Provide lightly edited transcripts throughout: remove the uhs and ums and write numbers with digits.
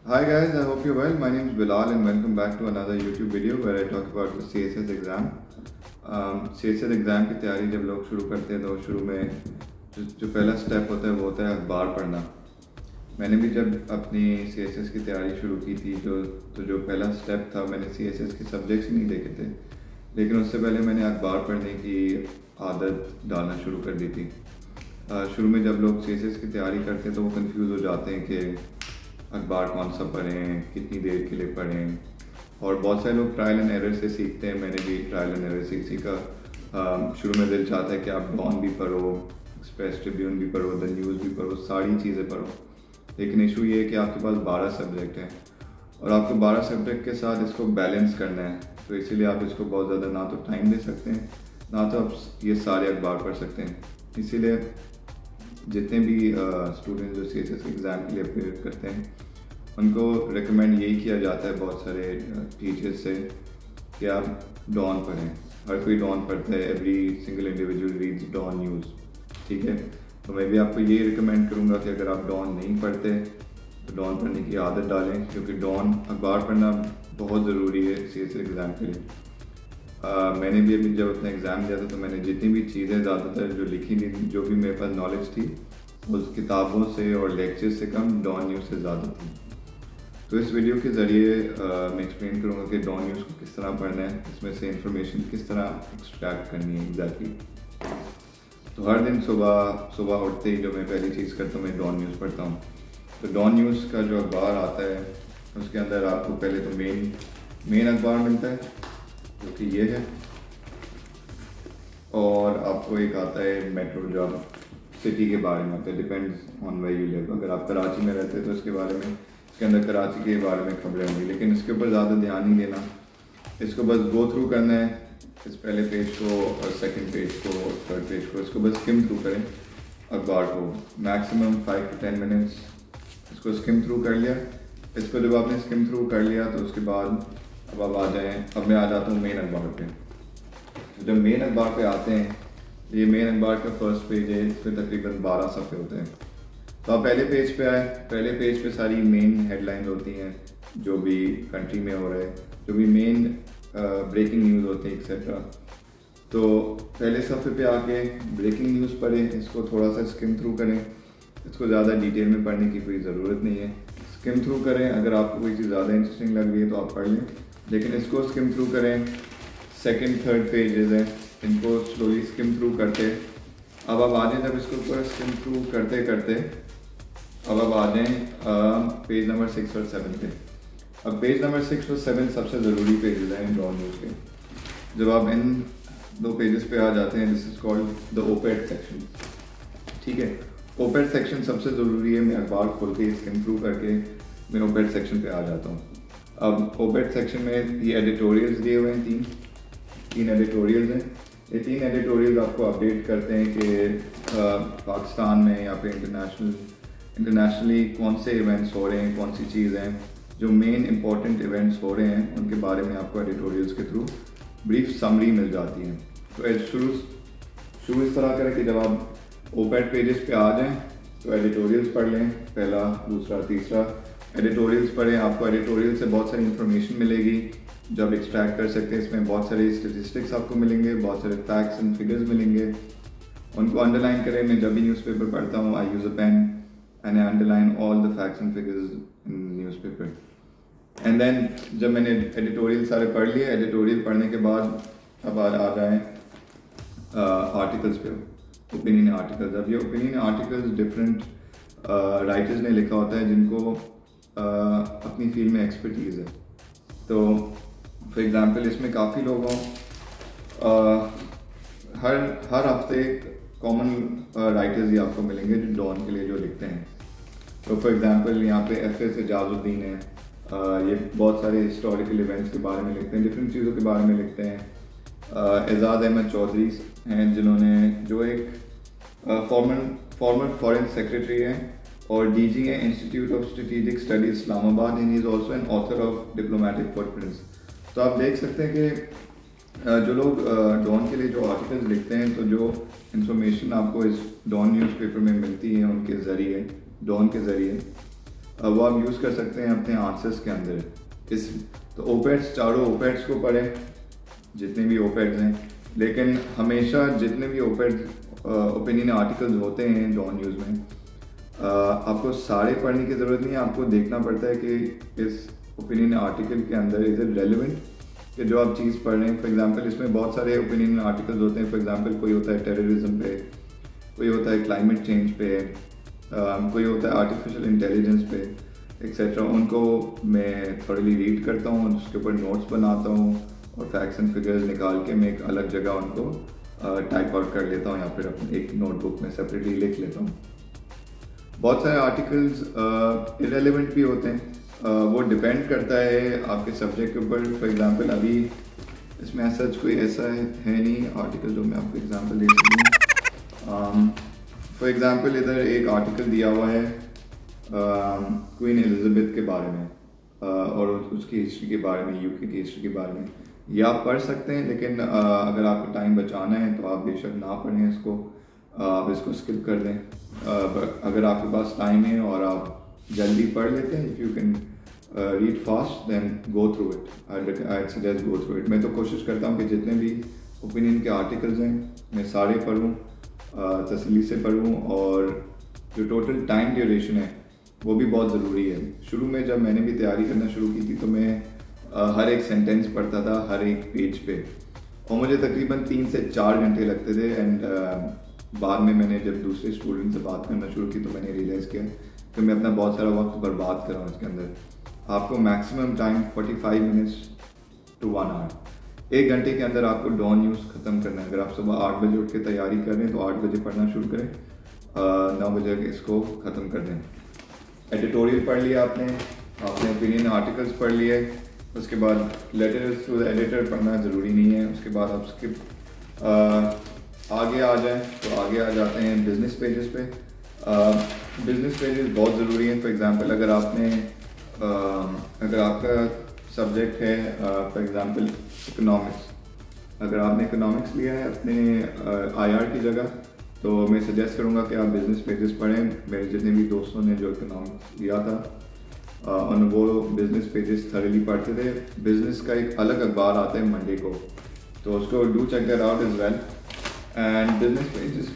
Hi guys, I hope you're well. My name is Bilal and welcome back to another YouTube video where I talk about the CSS exam. CSS exam की तैयारी जब लोग शुरू करते हैं तो शुरू में जो पहला स्टेप होता है वो होता है अखबार पढ़ना। मैंने भी जब अपनी CSS की तैयारी शुरू की थी जो पहला स्टेप था, मैंने CSS के सब्जेक्ट्स नहीं देखे थे, लेकिन उससे पहले मैंने अखबार पढ़ने की आदत डालना शुरू कर दी थी। शुरू में जब लोग CSS की तैयारी करते हैं तो वो कंफ्यूज हो जाते हैं कि अखबार कौन सा पढ़ें, कितनी देर के लिए पढ़ें, और बहुत सारे लोग ट्रायल एंड एरर से सीखते हैं। मैंने भी ट्रायल एंड एरर से सीखा। शुरू में दिल चाहता है कि आप डॉन भी पढ़ो, एक्सप्रेस ट्रिब्यून भी पढ़ो, द न्यूज़ भी पढ़ो, सारी चीज़ें पढ़ो, लेकिन इशू ये है कि आपके पास 12 सब्जेक्ट हैं और आपको 12 सब्जेक्ट के साथ इसको बैलेंस करना है। तो इसीलिए आप इसको बहुत ज़्यादा ना तो टाइम दे सकते हैं, ना तो आप ये सारे अखबार पढ़ सकते हैं। इसीलिए जितने भी स्टूडेंट जो CSS एग्ज़ाम के लिए अपेयर करते हैं उनको रिकमेंड यही किया जाता है बहुत सारे टीचर्स से कि आप डॉन पढ़ें। हर कोई डॉन पढ़ता है, every single individual reads Dawn news, ठीक है। तो मैं भी आपको ये रिकमेंड करूँगा कि अगर आप डॉन नहीं पढ़ते तो डॉन पढ़ने की आदत डालें, क्योंकि डॉन अखबार पढ़ना बहुत ज़रूरी है CSS एग्ज़ाम के लिए। मैंने भी अभी जब अपना एग्ज़ाम दिया था तो मैंने जितनी भी चीज़ें ज़्यादातर जो लिखी थी, जो भी मेरे पास नॉलेज थी, उस किताबों से और लेक्चर्स से कम डॉन न्यूज़ से ज़्यादा थी। तो इस वीडियो के ज़रिए मैं एक्सप्लेन करूँगा कि डॉन न्यूज़ को किस तरह पढ़ना है, इसमें से इंफॉर्मेशन किस तरह एक्सट्रैक्ट करनी है एग्जैक्टली। तो हर दिन सुबह सुबह उठते ही जो मैं पहली चीज़ करता हूँ, मैं डॉन न्यूज़ पढ़ता हूँ। तो डॉन न्यूज़ का जो अखबार आता है उसके अंदर आपको पहले तो मेन अखबार मिलता है जो कि ये है, और आपको एक आता है मेट्रो जो सिटी के बारे में होता है, depends on where you live. अगर आप कराची में रहते हैं तो इसके बारे में, इसके अंदर कराची के बारे में खबरें होंगी, लेकिन इसके ऊपर ज़्यादा ध्यान नहीं देना। इसको बस गो थ्रू करना है, इस पहले पेज को और सेकंड पेज को और थर्ड पेज को, इसको बस स्किम थ्रू करें अखबार को। मैक्सिमम 5 to 10 मिनट्स इसको स्किम थ्रू कर लिया। इसको जब आपने स्किम थ्रू कर लिया तो उसके बाद अब आप आ जाएँ, अब मैं आ जाता हूँ मेन अखबार पे। तो जब मेन अखबार पे आते हैं, ये मेन अखबार का फर्स्ट पेज है, इसमें तकरीबन 12 सफ़े होते हैं। तो आप पहले पेज पे आए, पहले पेज पे सारी मेन हेडलाइंस होती हैं, जो भी कंट्री में हो रहा है, जो भी मेन ब्रेकिंग न्यूज़ होते हैं एक्सेट्रा। तो पहले सफ़े पे आके ब्रेकिंग न्यूज़ पढ़ें, इसको थोड़ा सा स्किम थ्रू करें, इसको ज़्यादा डिटेल में पढ़ने की कोई ज़रूरत नहीं है। स्किम थ्रू करें, अगर आपको कोई चीज़ ज़्यादा इंटरेस्टिंग लग रही है तो आप पढ़ लें, लेकिन इसको स्किम थ्रू करें। सेकंड थर्ड पेजेस हैं, इनको स्लोली स्किम थ्रू करते। अब आप आ जाएँ, जब इसको पूरा स्किम थ्रू करते करते अब आप आ जाएँ पेज नंबर 6 और 7 पे। अब पेज नंबर 6 और 7 सबसे ज़रूरी पेजेस हैं डॉन न्यूज़ के। जब आप इन दो पेजेस पे आ जाते हैं, this is called the op-ed section, ठीक है। ओपेड सेक्शन सबसे ज़रूरी है। मैं अखबार खोल के स्किम थ्रू करके मैं ओपेड सेक्शन पे आ जाता हूँ। अब ओपेड सेक्शन में ये एडिटोरियल्स दिए हुए हैं, तीन एडिटोरियल्स हैं। ये 3 एडिटोरियल्स आपको अपडेट करते हैं कि पाकिस्तान में या फिर इंटरनेशनली कौन से इवेंट्स हो रहे हैं, कौन सी चीज़ हैं, जो मेन इंपॉर्टेंट इवेंट्स हो रहे हैं उनके बारे में आपको एडिटोरियल्स के थ्रू ब्रीफ समरी मिल जाती है। तो शुरू इस तरह करें कि जब आप ओपेड पेजेस पे आ जाएं तो एडिटोरियल्स पढ़ लें, पहला दूसरा तीसरा एडिटोरियल्स पढ़ें। आपको एडिटोरियल से बहुत सारी इन्फॉर्मेशन मिलेगी जो आप एक्सट्रैक्ट कर सकते हैं। इसमें बहुत सारे स्टेटिस्टिक्स आपको मिलेंगे, बहुत सारे फैक्ट्स एंड फिगर्स मिलेंगे, उनको अंडरलाइन करें। मैं जब भी न्यूज़पेपर पढ़ता हूँ, I use a pen and I underline all the facts and figures in newspaper. And then जब मैंने एडिटोरियल सारे पढ़ लिए, एडिटोरियल पढ़ने के बाद अब आ जाएँ आर्टिकल्स पे, ओपिनियन आर्टिकल्स। अब ये ओपिनियन आर्टिकल्स डिफरेंट राइटर्स ने लिखा होता है जिनको अपनी फील्ड में एक्सपर्टीज़ है। तो फॉर एग्ज़ाम्पल इसमें काफ़ी लोगों हर हफ्ते कॉमन राइटर्स ही आपको मिलेंगे जो डॉन के लिए जो लिखते हैं। तो फॉर एग्ज़ाम्पल यहाँ पे FS एजाजुद्दीन है, ये बहुत सारे हिस्टोरिकल इवेंट्स के बारे में लिखते हैं, डिफरेंट चीज़ों के बारे में लिखते हैं। एजाज अहमद चौधरी हैं जो एक फॉर्मर फॉरेन सेक्रेटरी हैं और DG हैं institute of strategic studies Islamabad, and he is also an author of diplomatic footprints. तो आप देख सकते हैं कि जो लोग डॉन के लिए जो आर्टिकल्स लिखते हैं, तो जो इंफॉर्मेशन आपको इस डॉन न्यूज़पेपर में मिलती है उनके ज़रिए, डॉन के ज़रिए, वो आप यूज़ कर सकते हैं अपने आंसर्स के अंदर। इस तो ओपेड्स, चारों ओपेड्स को पढ़ें, जितने भी ओपेड्स हैं। लेकिन हमेशा जितने भी ओपिनियन आर्टिकल्स होते हैं डॉन न्यूज़ में, आपको सारे पढ़ने की ज़रूरत नहीं है। आपको देखना पड़ता है कि इस ओपिनियन आर्टिकल के अंदर इज़ इट रेलिवेंट, कि जो आप चीज़ पढ़ रहे हैं। फॉर एग्जांपल इसमें बहुत सारे ओपिनियन आर्टिकल्स होते हैं। फॉर एग्जांपल कोई होता है टेररिज्म पे, कोई होता है क्लाइमेट चेंज पे, कोई होता है आर्टिफिशियल इंटेलिजेंस पे, एक्सेट्रा। उनको मैं थोड़ी रीड करता हूँ, उसके ऊपर नोट्स बनाता हूँ और फैक्ट्स एंड फिगर्स निकाल के मैं एक अलग जगह उनको टाइप आउट कर लेता हूँ या फिर अपनी एक नोटबुक में सेपरेटली लिख लेता हूँ। बहुत सारे आर्टिकल्स इरेलेवेंट भी होते हैं, वो डिपेंड करता है आपके सब्जेक्ट के ऊपर। फॉर एग्जांपल अभी इसमें सच कोई ऐसा है नहीं आर्टिकल जो मैं आपको एग्जांपल दे सकूँ। फॉर एग्जांपल इधर एक आर्टिकल दिया हुआ है क्वीन एलिजाबेथ के बारे में और उसकी हिस्ट्री के बारे में, यूके की हिस्ट्री के बारे में। ये आप पढ़ सकते हैं, लेकिन अगर आपको टाइम बचाना है तो आप बेशक ना पढ़ें इसको, आप इसको स्किप कर दें। अगर आपके पास टाइम है और आप जल्दी पढ़ लेते हैं, if you can read fast then go through it. I suggest go through it. मैं तो कोशिश करता हूँ कि जितने भी ओपिनियन के आर्टिकल्स हैं मैं सारे पढ़ूँ, तसल्ली से पढ़ूँ। और जो टोटल टाइम ड्यूरेशन है वो भी बहुत ज़रूरी है। शुरू में जब मैंने भी तैयारी करना शुरू की थी तो मैं हर एक सेंटेंस पढ़ता था हर एक पेज पे, और मुझे तकरीबन 3 से 4 घंटे लगते थे। एंड बाद में मैंने जब दूसरे स्टूडेंट से बात करना शुरू की तो मैंने रियलाइज़ किया कि मैं अपना बहुत सारा वक्त बर्बाद कर रहा हूँ इसके अंदर। आपको maximum time 45 minutes to 1 hour, 1 घंटे के अंदर आपको डॉन न्यूज़ ख़त्म करना है। अगर आप सुबह 8 बजे उठ के तैयारी कर रहे हैं तो 8 बजे पढ़ना शुरू करें, 9 बजे इसको ख़त्म कर दें। एडिटोरियल पढ़ लिया आपने ओपिनियन आर्टिकल्स पढ़ लिए, उसके बाद लेटर्स टू द एडिटर पढ़ना ज़रूरी नहीं है। उसके बाद आप स्किप आगे आ जाएं तो आगे आ जाते हैं बिजनेस पेजेस पे। बिजनेस पेजेस बहुत ज़रूरी हैं। फॉर एग्जांपल अगर आपका सब्जेक्ट है फॉर एग्जांपल इकोनॉमिक्स, अगर आपने इकोनॉमिक्स लिया है अपने आईआर की जगह, तो मैं सजेस्ट करूँगा कि आप बिज़नेस पेजेस पढ़ें। मेरे जितने भी दोस्तों ने जो इकोनॉमिक्स लिया था उन वो बिज़नेस पेजेस थॉरली पढ़ते थे। बिज़नेस का एक अलग अखबार आता है मंडे को, तो उसको do check that out is well. And business pages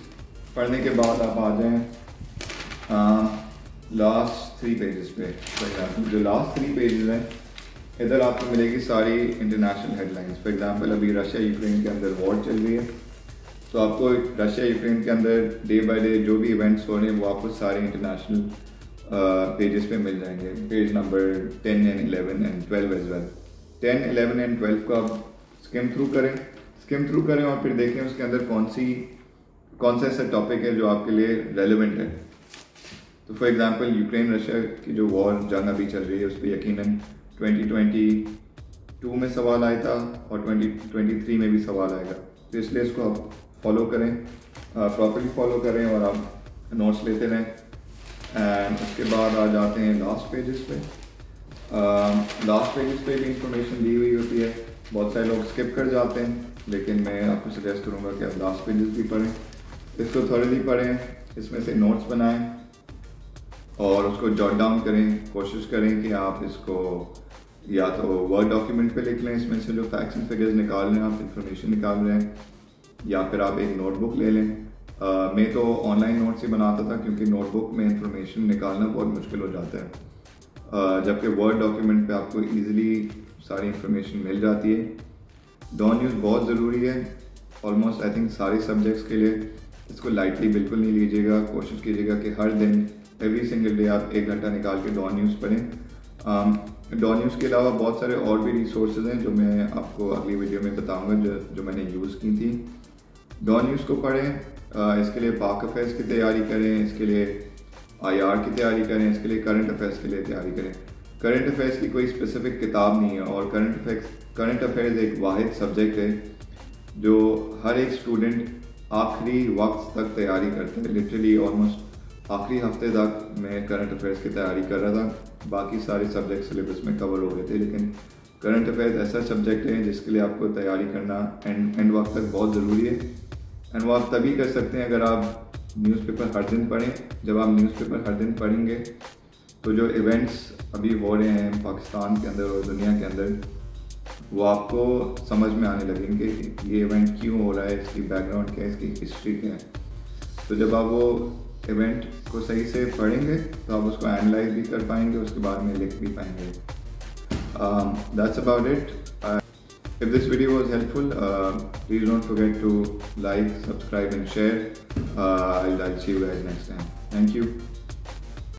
पढ़ने के बाद आप आ जाएँ लास्ट 3 पेजेस पे। फॉर एग्जाम्पल जो लास्ट 3 पेजेस हैं, इधर आपको मिलेगी सारी इंटरनेशनल हेडलाइंस। फॉर एग्जांपल अभी रशिया यूक्रेन के अंदर वॉर चल रही है, तो आपको रशिया यूक्रेन के अंदर डे बाय डे जो भी इवेंट्स हो रहे हैं वो आपको सारे इंटरनेशनल पेजेस पे मिल जाएंगे। Page number 10 and 11 and 12 as well. 10, 11 and 12 को आप स्किम थ्रू करें और फिर देखें उसके अंदर कौन सा ऐसा टॉपिक है जो आपके लिए रेलिवेंट है। तो फॉर एग्जांपल यूक्रेन रशिया की जो वॉर जंग अभी चल रही है उस पर यकीनन 2022 में सवाल आया था और 2023 में भी सवाल आएगा, तो इसलिए इसको आप फॉलो करें, प्रॉपर्ली फॉलो करें और आप नोट्स लेते रहें। एंड उसके बाद आ जाते हैं लास्ट पेजेस पे। लास्ट पेजेस पे भी इंफॉर्मेशन दी हुई होती है, बहुत सारे लोग स्किप कर जाते हैं, लेकिन मैं आपको सजेस्ट करूँगा कि आप लास्ट पेजेस भी पढ़ें, इसको थॉरली पढ़ें, इसमें से नोट्स बनाएं और उसको जॉट डाउन करें। कोशिश करें कि आप इसको या तो वर्ड डॉक्यूमेंट पे लिख लें, इसमें से जो फैक्ट्स एंड फिगर्स निकाल रहे हैं, आप इंफॉर्मेशन निकाल रहे हैं, या फिर आप एक नोटबुक ले लें। मैं तो ऑनलाइन नोट्स ही बनाता था क्योंकि नोटबुक में इंफॉर्मेशन निकालना बहुत मुश्किल हो जाता है, जबकि वर्ड डॉक्यूमेंट पे आपको इजीली सारी इंफॉर्मेशन मिल जाती है। डॉन न्यूज़ बहुत ज़रूरी है ऑलमोस्ट आई थिंक सारे सब्जेक्ट्स के लिए। इसको लाइटली बिल्कुल नहीं लीजिएगा, कोशिश कीजिएगा कि हर दिन एवरी सिंगल डे आप 1 घंटा निकाल के डॉन न्यूज़ पढ़ें। डॉन न्यूज़ के अलावा बहुत सारे और भी रिसोर्सेज हैं जो मैं आपको अगली वीडियो में बताऊंगा जो मैंने यूज़ की थी। डॉन न्यूज़ को पढ़ें, इसके लिए पाक अफेयर्स की तैयारी करें, इसके लिए आईआर की तैयारी करें, इसके लिए करंट अफेयर्स के लिए तैयारी करें। करंट अफेयर्स की कोई स्पेसिफिक किताब नहीं है और करंट अफेयर्स एक वाहिद सब्जेक्ट है जो हर एक स्टूडेंट आखिरी वक्त तक तैयारी करता है। लिटरली ऑलमोस्ट आखिरी हफ्ते तक मैं करंट अफेयर्स की तैयारी कर रहा था, बाकी सारे सब्जेक्ट सिलेबस में कवर हो गए थे, लेकिन करंट अफेयर्स ऐसा सब्जेक्ट है जिसके लिए आपको तैयारी करना एंड वक्त तक बहुत ज़रूरी है। एंड वो आप तभी कर सकते हैं अगर आप न्यूज़पेपर हर दिन पढ़ें। जब आप न्यूज़पेपर हर दिन पढ़ेंगे तो जो इवेंट्स अभी हो रहे हैं पाकिस्तान के अंदर और दुनिया के अंदर, वो आपको समझ में आने लगेंगे कि ये इवेंट क्यों हो रहा है, इसकी बैकग्राउंड क्या है, इसकी हिस्ट्री क्या है। तो जब आप वो इवेंट को सही से पढ़ेंगे तो आप उसको एनालाइज भी कर पाएंगे, उसके बारे में लिख भी पाएंगे। That's about it. If this video was helpful, please don't forget to like, subscribe and share. I'll see you guys next time. Thank you.